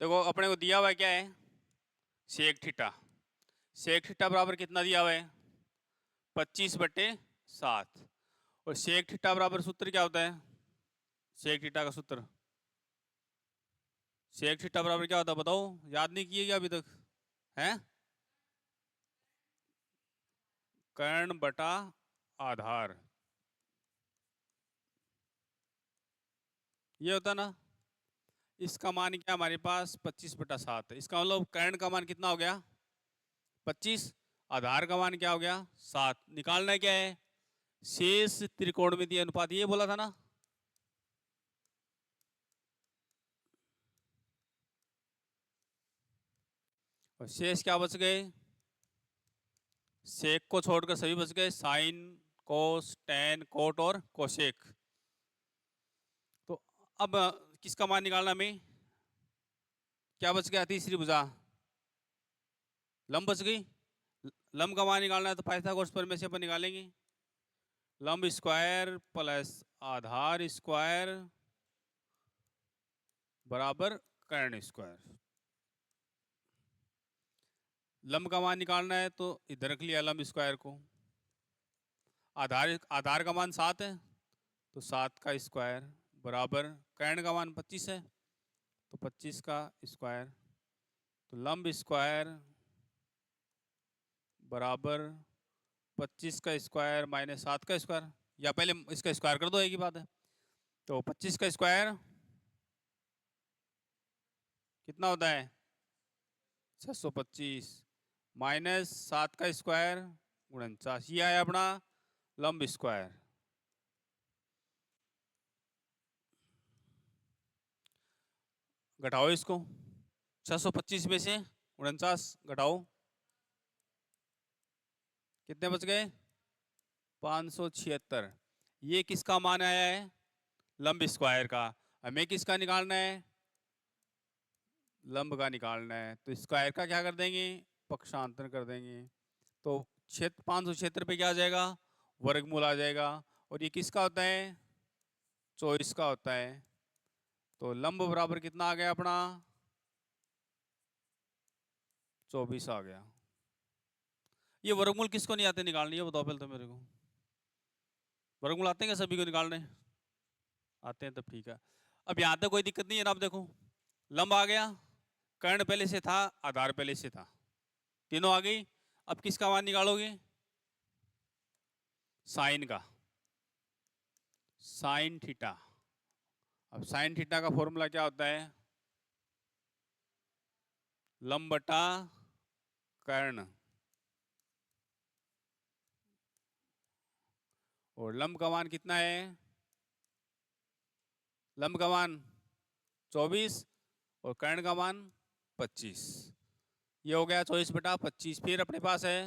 देखो अपने को दिया हुआ क्या है, सेक थीटा। सेक थीटा बराबर कितना दिया हुआ है, 25/7। और सेक थीटा बराबर सूत्र क्या होता है, सेक थीटा का सूत्र, सेक थीटा बराबर क्या होता है बताओ, याद नहीं किए क्या अभी तक, हैं? कर्ण बटा आधार, ये होता ना। इसका मान क्या हमारे पास 25/7 है। इसका मतलब कर्ण का मान कितना हो गया, 25। आधार का मान क्या हो गया, 7। निकालना क्या है, शेष त्रिकोणमितीय अनुपात, ये बोला था ना। और शेष क्या बच गए, सेक को छोड़कर सभी बच गए, साइन, कोस, टेन, कोट और कोसेक। तो अब किसका मान निकालना हमें, क्या बच गया, तीसरी भुजा, लंब बच गई। लंब का मान निकालना है तो पाइथागोरस प्रमेय से अपन निकालेंगे, लंब स्क्वायर प्लस आधार स्क्वायर बराबर कर्ण स्क्वायर। लंब का मान निकालना है तो इधर रख लिया लंब स्क्वायर को, आधार आधार का मान 7 है तो 7 का स्क्वायर बराबर कर्ण का मान 25 है तो 25 का स्क्वायर। तो लंब स्क्वायर बराबर 25 का स्क्वायर माइनस 7 का स्क्वायर, या पहले इसका स्क्वायर कर दो, एक ही बात है। तो 25 का स्क्वायर कितना होता है, 625 माइनस 7 का स्क्वायर 49, ये आया अपना लंब स्क्वायर। घटाओ इसको, 625 में से 49 घटाओ, कितने बच गए, 576। ये किसका मान आया है, लंब स्क्वायर का। हमें किसका निकालना है, लंब का निकालना है। तो स्क्वायर का क्या कर देंगे, पक्षांतर कर देंगे। तो क्षेत्र 576 पे क्या आ जाएगा, वर्गमूल आ जाएगा। और ये किसका होता है, 24 का होता है। तो लंब बराबर कितना आ गया अपना, 24 आ गया। ये वर्गमूल किसको नहीं आते निकालने, ये बताओ पहले तो मेरे को, वर्गमूल आते हैं क्या सभी को निकालने, आते हैं तब ठीक है। अब यहाँ तक कोई दिक्कत नहीं है ना। अब देखो लंब आ गया, कर्ण पहले से था, आधार पहले से था, तीनों आ गई। अब किसका मान निकालोगे, साइन का, साइन थीटा। अब साइन थीटा का फॉर्मूला क्या होता है, लंब बटा कर्ण। और लंब का मान कितना है, लंब का मान 24 और कर्ण का मान 25। ये हो गया 24/25। फिर अपने पास है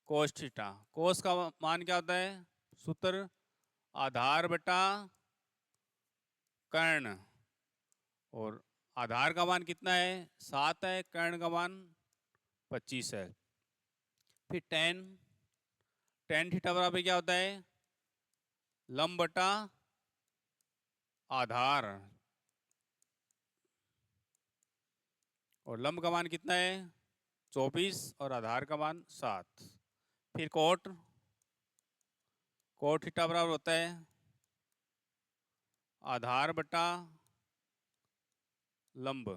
कोस थीटा। कोस का मान क्या होता है, सूत्र आधार बटा कर्ण। और आधार का मान कितना है, 7 है, कर्ण का मान 25 है। फिर टेन, टेन थीटा बराबर क्या होता है, लंब बटा आधार। और लंब का मान कितना है, 24 और आधार का मान 7। फिर कोट, कोट थीटा बराबर होता है आधार बटा लंब।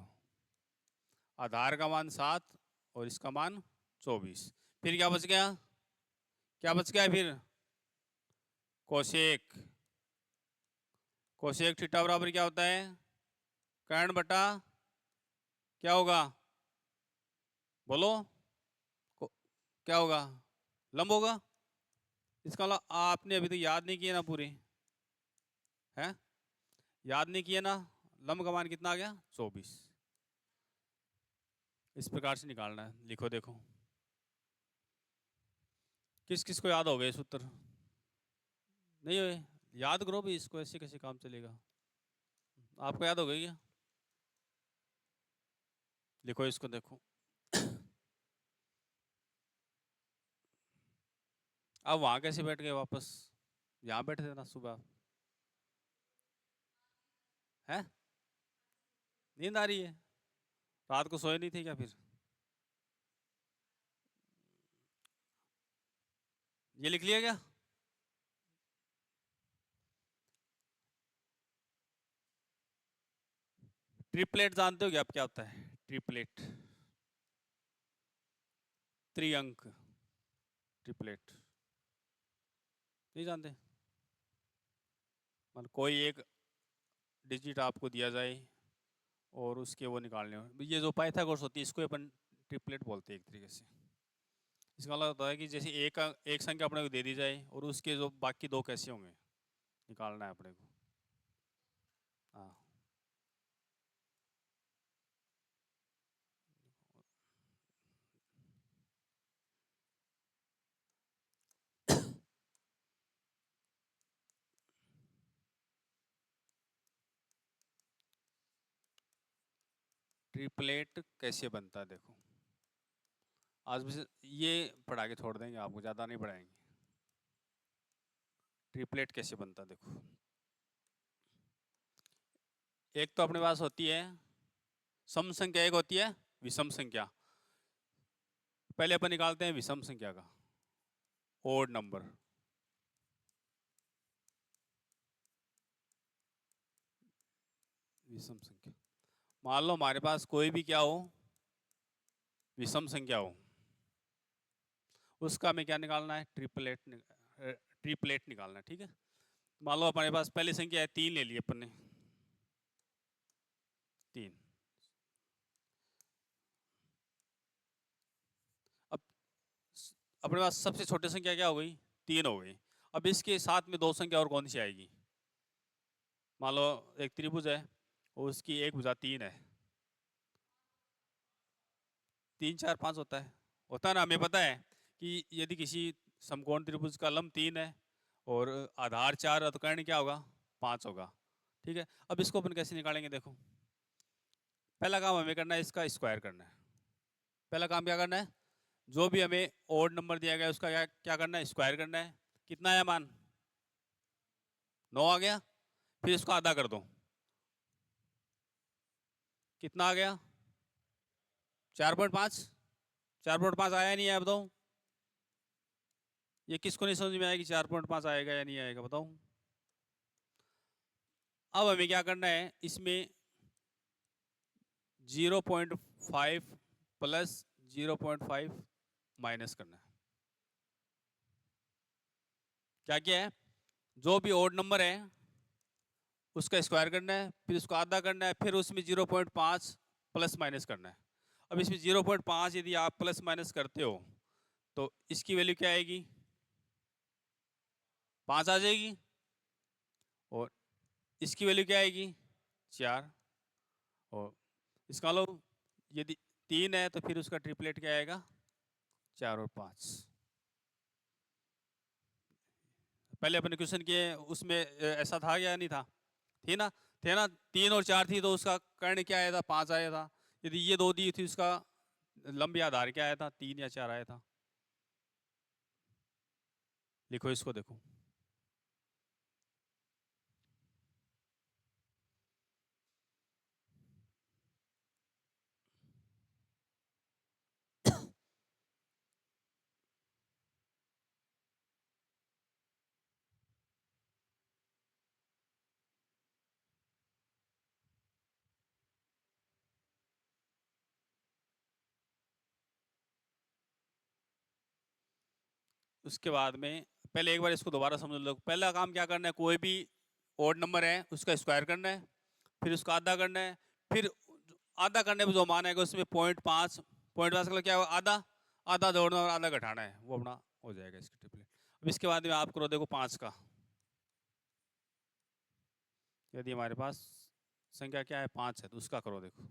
आधार का मान 7 और इसका मान 24। फिर क्या बच गया, क्या बच गया फिर, कोसेक। कोसेक थीटा बराबर क्या होता है, कर्ण बटा क्या होगा, बोलो, क्या होगा, लंब होगा। इसका मतलब आपने अभी तक याद नहीं किया ना पूरे, हैं, याद नहीं किया ना। लंब का मान कितना आ गया, 24। इस प्रकार से निकालना है, लिखो देखो, किस किस को याद हो गए सूत्र, नहीं हुए, याद करो भी इसको, ऐसे कैसे काम चलेगा। आपको याद हो गई क्या, लिखो इसको देखो। अब वहां कैसे बैठ गए वापस, यहाँ बैठे थे ना सुबह, है, नींद आ रही है। रात को सोए नहीं थे क्या फिर? ये लिख लिया क्या? ट्रिपलेट जानते हो क्या आप क्या होता है? ट्रिपलेट, त्रिअंक, ट्रिपलेट नहीं जानते? मतलब कोई एक डिजिट आपको दिया जाए और उसके वो निकालने हो, ये जो पाइथागोरस होती है इसको अपन ट्रिपलेट बोलते हैं एक तरीके से। इसका मतलब होता है कि जैसे एक संख्या अपने को दे दी जाए और उसके जो बाकी दो कैसे होंगे निकालना है अपने को। हाँ, ट्रिपलेट कैसे बनता है देखो। आज भी ये पढ़ा के छोड़ देंगे, आपको ज़्यादा नहीं पढ़ाएंगे। ट्रिपलेट कैसे बनता है देखो। एक तो अपने पास होती है सम संख्या, एक होती है विषम संख्या। पहले अपन निकालते हैं विषम संख्या का, ओड नंबर। विषम संख्या, मान लो हमारे पास कोई भी क्या हो, विषम संख्या हो, उसका हमें क्या निकालना है? ट्रिपलेट निकालना है, ठीक है। मान लो हमारे पास पहली संख्या है 3, ले ली अपन ने 3। अब अपने पास सबसे छोटी संख्या क्या हो गई? 3 हो गई। अब इसके साथ में दो संख्या और कौन सी आएगी? मान लो एक त्रिभुज है और उसकी एक भुजा 3 है। 3 4 5 होता है ना। हमें पता है कि यदि किसी समकोण त्रिभुज का लंब 3 है और आधार 4 है तो कर्ण क्या होगा? 5 होगा, ठीक है। अब इसको अपन कैसे निकालेंगे देखो। पहला काम हमें करना है, इसका स्क्वायर करना है। पहला काम क्या करना है? जो भी हमें ओड नंबर दिया गया है उसका क्या क्या करना है? स्क्वायर करना है। कितना आया मान? 9 आ गया। फिर इसको आधा कर दो, कितना आ गया? 4.5। 4.5 आया नहीं आया बताओ? ये किसको नहीं समझ में आएगी 4.5 आएगा या नहीं आएगा बताओ? अब हमें क्या करना है, इसमें 0.5 प्लस 0.5 माइनस करना है। क्या क्या है? जो भी ओड नंबर है उसका स्क्वायर करना है, फिर उसको आधा करना है, फिर उसमें 0.5 प्लस माइनस करना है। अब इसमें 0.5 यदि आप प्लस माइनस करते हो तो इसकी वैल्यू क्या आएगी? 5 आ जाएगी। और इसकी वैल्यू क्या आएगी? 4। और इसका लो यदि 3 है तो फिर उसका ट्रिपलेट क्या आएगा? 4 और 5। पहले अपने क्वेश्चन किए उसमें ऐसा था या नहीं था? थी ना? थे ना? 3 और 4 थी तो उसका कर्ण क्या आया था? 5 आया था। यदि ये दो दी थी उसका लंब या आधार क्या आया था? 3 या 4 आया था। लिखो इसको देखो। उसके बाद में पहले एक बार इसको दोबारा समझ लो। पहला काम क्या करना है, कोई भी ओड नंबर है उसका स्क्वायर करना है, फिर उसका आधा करना है, फिर आधा करने पर जो मान आएगा उसमें 0.5, 0.5 का क्या होगा? आधा। आधा जोड़ना और आधा घटाना है, वो अपना हो जाएगा इसकी ट्रिपलेट। अब इसके बाद में आप करो देखो 5 का। यदि हमारे पास संख्या क्या है? 5 है तो उसका करो देखो।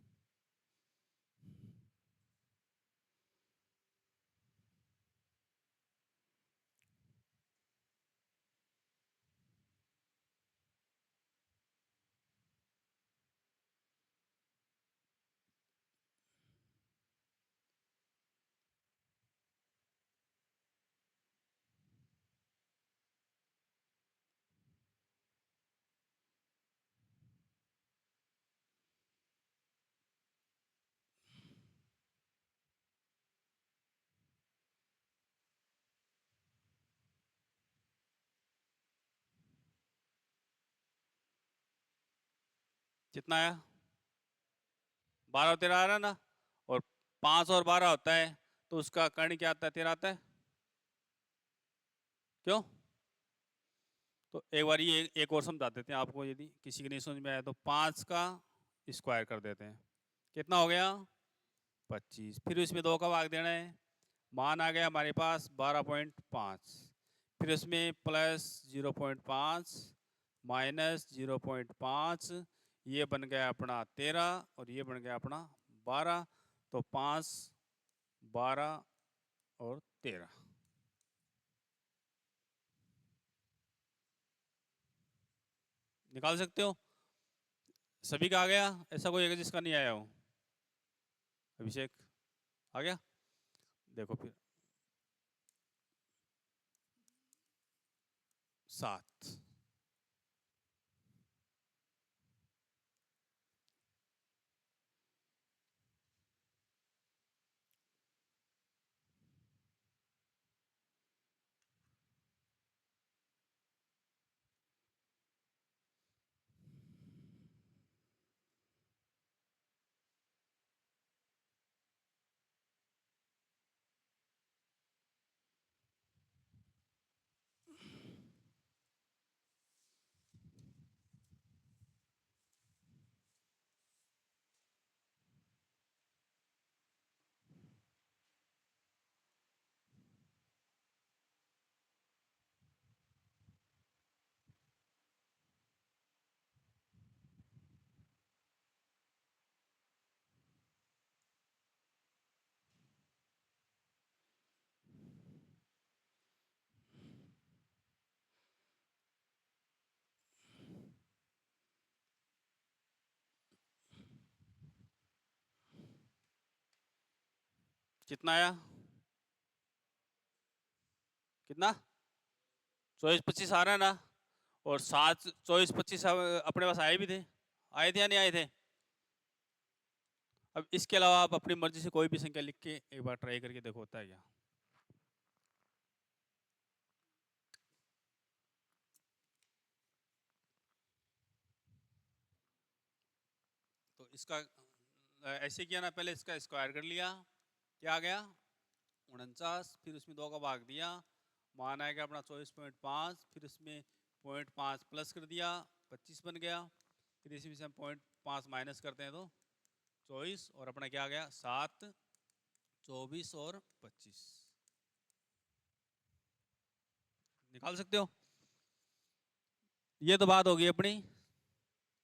कितना आया? 12 और 13 आ रहा है ना, और 5 और 12 होता है तो उसका कर्ण क्या आता है? 13 आता है। क्यों? तो एक बार ये एक और समझा देते हैं आपको, यदि किसी की नहीं समझ में आया तो 5 का स्क्वायर कर देते हैं। कितना हो गया? 25। फिर इसमें 2 का भाग देना है। मान आ गया हमारे पास 12.5। फिर इसमें प्लस 0.5 माइनस 0.5, ये बन गया अपना 13 और ये बन गया अपना 12। तो 5, 12 और 13 निकाल सकते हो। सभी का आ गया? ऐसा कोई है जिसका नहीं आया हो? अभिषेक आ गया? देखो फिर 7। कितना आया? कितना? 24-25 आ रहा है ना, और 7, 24-25 अपने पास आए भी थे। आए थे या नहीं आए थे? अब इसके अलावा आप अपनी मर्जी से कोई भी संख्या लिख के एक बार ट्राई करके देखो होता है क्या। तो इसका ऐसे किया ना, पहले इसका स्क्वायर कर लिया, क्या आ गया? 49। फिर उसमें 2 का भाग दिया, मान आएगा अपना 24.5। फिर उसमें 0.5 प्लस कर दिया, 25 बन गया। फिर इसी में से हम 0.5 माइनस करते हैं तो 24, और अपना क्या आ गया? 7, 24 और 25 निकाल सकते हो। ये तो बात होगी अपनी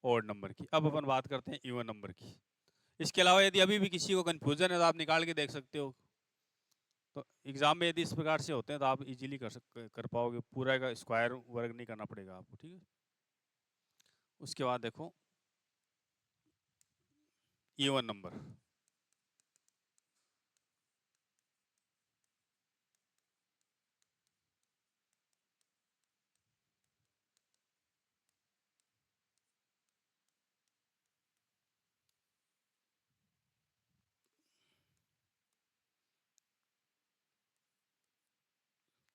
ओड नंबर की। अब अपन बात करते हैं इवन नंबर की। इसके अलावा यदि अभी भी किसी को कंफ्यूजन है तो आप निकाल के देख सकते हो। तो एग्जाम में यदि इस प्रकार से होते हैं तो आप इजीली कर पाओगे, पूरा का स्क्वायर वर्ग नहीं करना पड़ेगा आपको, ठीक है। उसके बाद देखो इवन नंबर।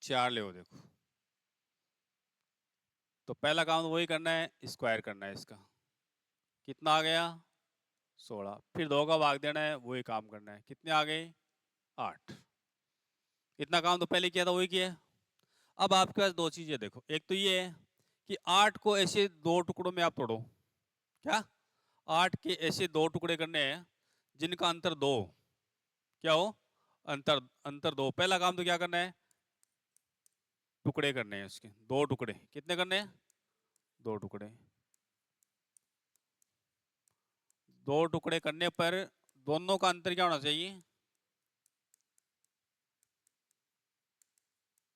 चार ले देखो, तो पहला काम तो वही करना है, स्क्वायर करना है इसका। कितना आ गया? 16। फिर 2 का भाग देना है, वही काम करना है। कितने आ गए? 8। इतना काम तो पहले किया था, वही किया है। अब आपके पास दो चीजें देखो, एक तो ये है कि 8 को ऐसे 2 टुकड़ों में आप तोड़ो। क्या? 8 के ऐसे 2 टुकड़े करने हैं जिनका अंतर 2 क्या हो? अंतर अंतर 2। पहला काम तो क्या करना है? टुकड़े करने हैं उसके, 2 टुकड़े। कितने करने हैं? 2 टुकड़े। 2 टुकड़े करने पर दोनों का अंतर क्या होना चाहिए?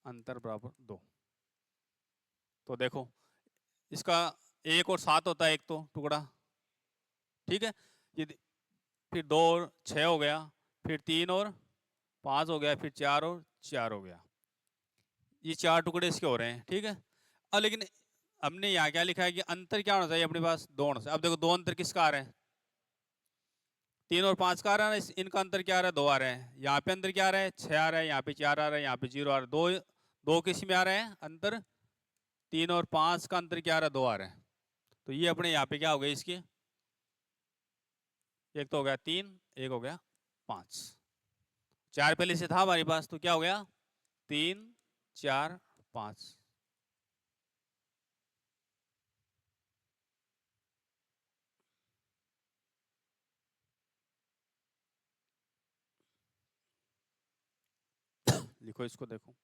अंतर बराबर 2। तो देखो इसका 1 और 7 होता है एक तो टुकड़ा, ठीक है। ये फिर 2 और 6 हो गया, फिर 3 और 5 हो गया, फिर 4 और 4 हो गया। ये 4 टुकड़े इसके हो रहे हैं, ठीक है। अब लेकिन हमने यहाँ क्या लिखा है कि अंतर क्या होना चाहिए अपने पास? 2 होना चाहिए। अब देखो 2 अंतर किसका आ रहा है? 3 और 5 का आ रहा है ना, इनका अंतर क्या आ रहा है? 2 आ रहे हैं। यहाँ पे अंतर क्या आ रहा है? 6 आ रहा है। यहाँ पे 4 आ रहा है। यहाँ पे 0 आ रहा है। 2 2 किस में आ रहे हैं अंतर? 3 और 5 का अंतर क्या आ रहा है? 2 आ रहा है। तो ये अपने यहाँ पे क्या हो गए इसके एक तो हो गया 3, एक हो गया 5। 4 पहले से था हमारे पास, तो क्या हो गया 3 4 5। लिखो इसको, देखो।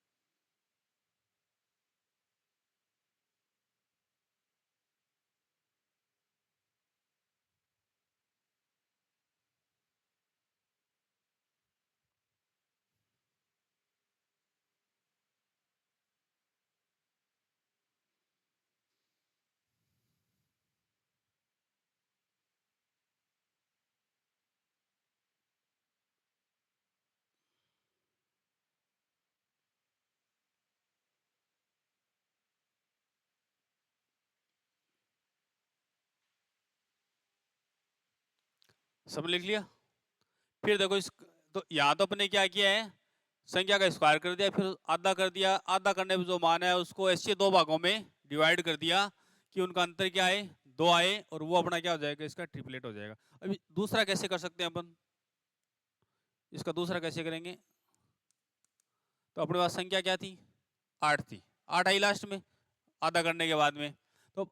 सब लिख लिया? फिर देखो इस, तो यहाँ तो अपने क्या किया है, संख्या का स्क्वायर कर दिया, फिर आधा कर दिया, आधा करने में जो मान है उसको ऐसे दो भागों में डिवाइड कर दिया कि उनका अंतर क्या आए, 2 आए, और वो अपना क्या हो जाएगा, इसका ट्रिपलेट हो जाएगा। अभी दूसरा कैसे कर सकते हैं अपन, इसका दूसरा कैसे करेंगे? तो अपने पास संख्या क्या थी, 8 थी, 8 आई लास्ट में आधा करने के बाद में। तो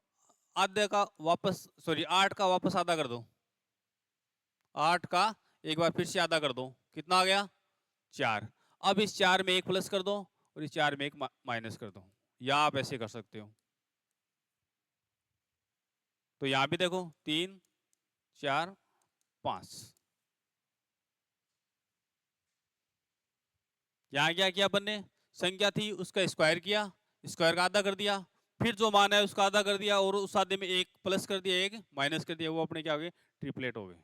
आधे का वापस, सॉरी 8 का वापस आधा कर दो, 8 का एक बार फिर से आधा कर दो, कितना आ गया 4। अब इस 4 में एक प्लस कर दो और इस 4 में एक माइनस कर दो, या आप ऐसे कर सकते हो। तो यहां भी देखो 3 4 5, यहां क्या किया अपन ने, संख्या थी उसका स्क्वायर किया, स्क्वायर का आधा कर दिया, फिर जो मान है उसका आधा कर दिया, और उस आधे में एक प्लस कर दिया एक माइनस कर दिया, वो अपने क्या हो गए, ट्रिपलेट हो गए।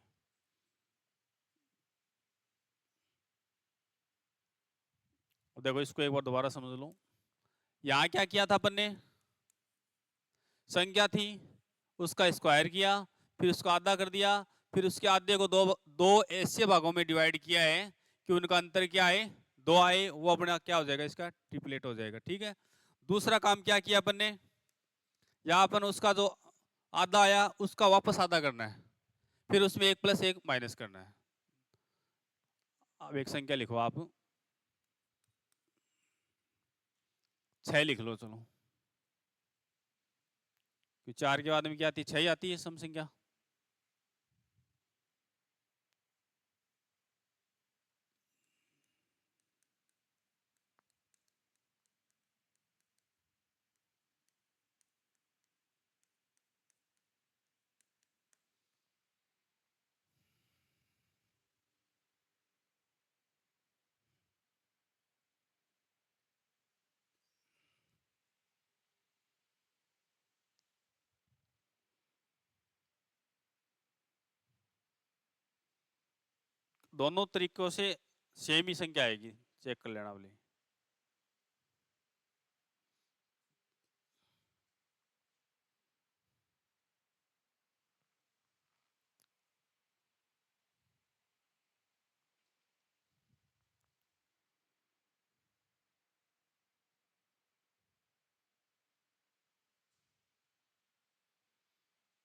देखो इसको एक बार दोबारा समझ लो। यहां क्या किया था अपन ने, संख्या थी उसका स्क्वायर किया, फिर उसका आधा कर दिया, फिर उसके आधे को दो दो ऐसे भागों में डिवाइड किया है कि उनका अंतर क्या है, 2 आए, वो अपना क्या हो जाएगा, इसका ट्रिपलेट हो जाएगा। ठीक है, दूसरा काम क्या किया अपन ने, यहाँ अपन उसका जो आधा आया उसका वापस आधा करना है, फिर उसमें एक प्लस एक माइनस करना है। अब एक संख्या लिखो आप, 6 लिख लो चलो, कि 4 के बाद में क्या आती है, 6 ही आती है सम संख्या। दोनों तरीकों से सेम ही संख्या आएगी, चेक कर लेना बोले।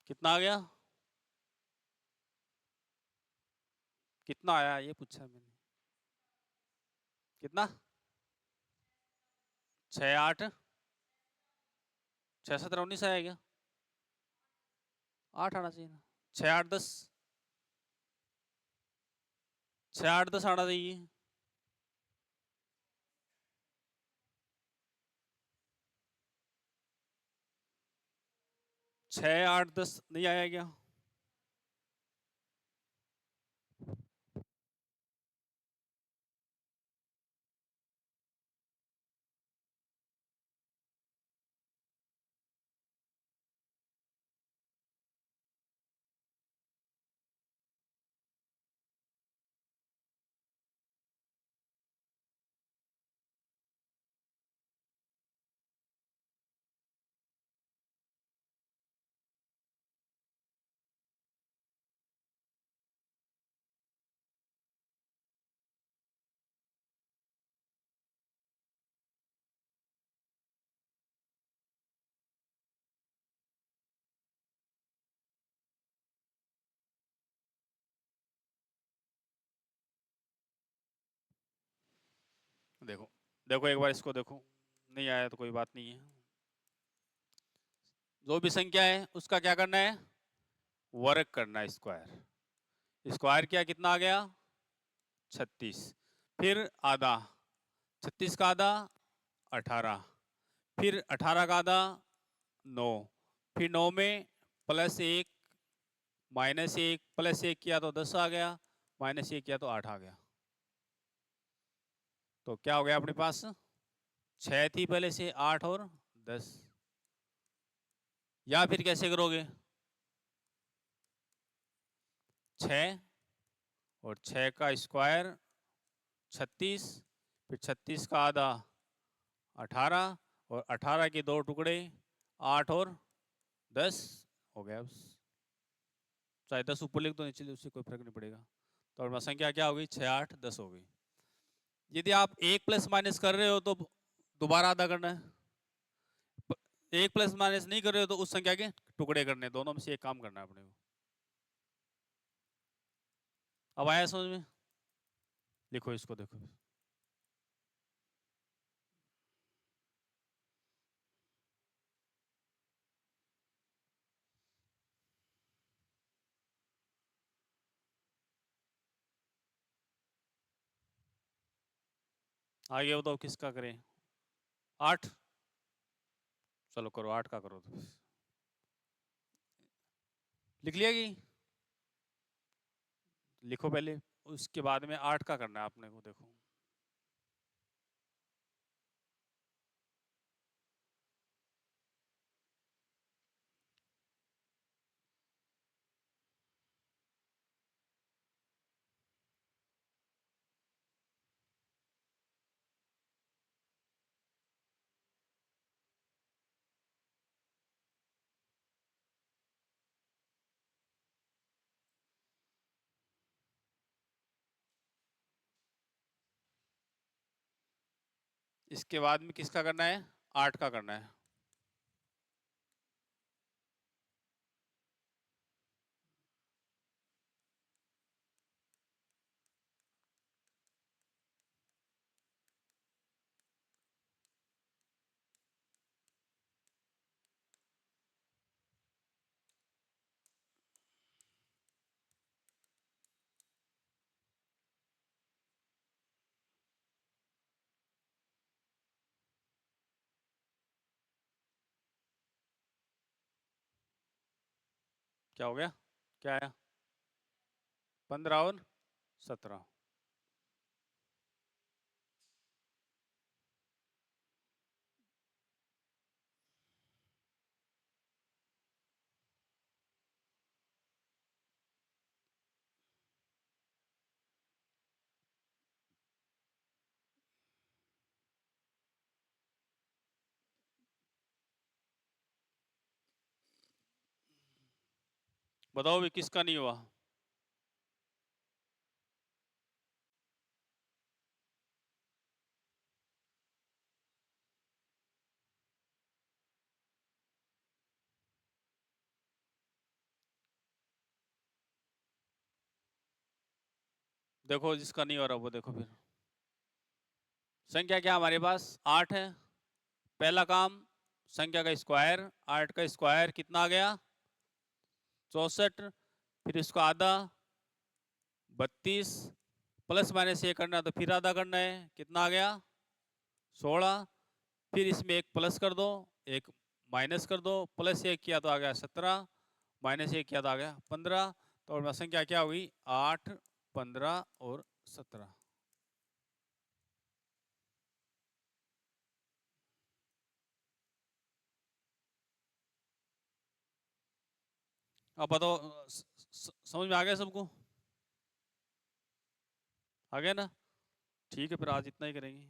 कितना आ गया, कितना आया ये पूछा मैंने, कितना, 6 8 6 17 19 आया क्या, 8 आना चाहिए ना, 6 8 10, 6 8 10 आना चाहिए, 6 8 10 नहीं आया क्या? देखो देखो एक बार इसको देखो, नहीं आया तो कोई बात नहीं है। जो भी संख्या है उसका क्या करना है, वर्ग करना है, स्क्वायर। स्क्वायर किया कितना आ गया 36, फिर आधा, 36 का आधा 18, फिर 18 का आधा 9, फिर 9 में +1 -1 +1 किया तो 10 आ गया, -1 किया तो 8 आ गया। तो क्या हो गया अपने पास, 6 थी पहले से, 8 और 10। या फिर कैसे करोगे, 6 और 6 का स्क्वायर 36, फिर 36 का आधा 18, और 18 के 2 टुकड़े 8 और 10 हो गया। चाहे 10 ऊपर लिख दो नीचे, उससे कोई फर्क नहीं पड़ेगा। तो हमारी संख्या क्या होगी, 6 8 10 हो गई। यदि आप 1 प्लस माइनस कर रहे हो तो दोबारा आधा करना है, 1 प्लस माइनस नहीं कर रहे हो तो उस संख्या के टुकड़े करने, दोनों में से एक काम करना है अपने को। अब आया समझ में, लिखो इसको, देखो आगे बताओ किसका करें, 8, चलो करो 8 का करो तो लिख लिया कि, लिखो पहले, उसके बाद में 8 का करना है आपने को। देखो इसके बाद में किसका करना है, 8 का करना है। क्या हो गया, क्या आया, 15 और 17। बताओ भी किसका नहीं हुआ, देखो जिसका नहीं हो रहा वो देखो फिर। संख्या क्या हमारे पास 8 है, पहला काम संख्या का स्क्वायर, 8 का स्क्वायर कितना आ गया 64, फिर इसको आधा 32, प्लस माइनस ये करना है तो फिर आधा करना है, कितना आ गया 16, फिर इसमें एक प्लस कर दो, एक माइनस कर दो, प्लस एक किया तो आ गया 17, माइनस एक किया तो आ गया 15। तो संख्या क्या हुई 8 15 और 17। अब बताओ, समझ में आ गया सबको, आ गया ना, ठीक है फिर आज इतना ही करेंगे।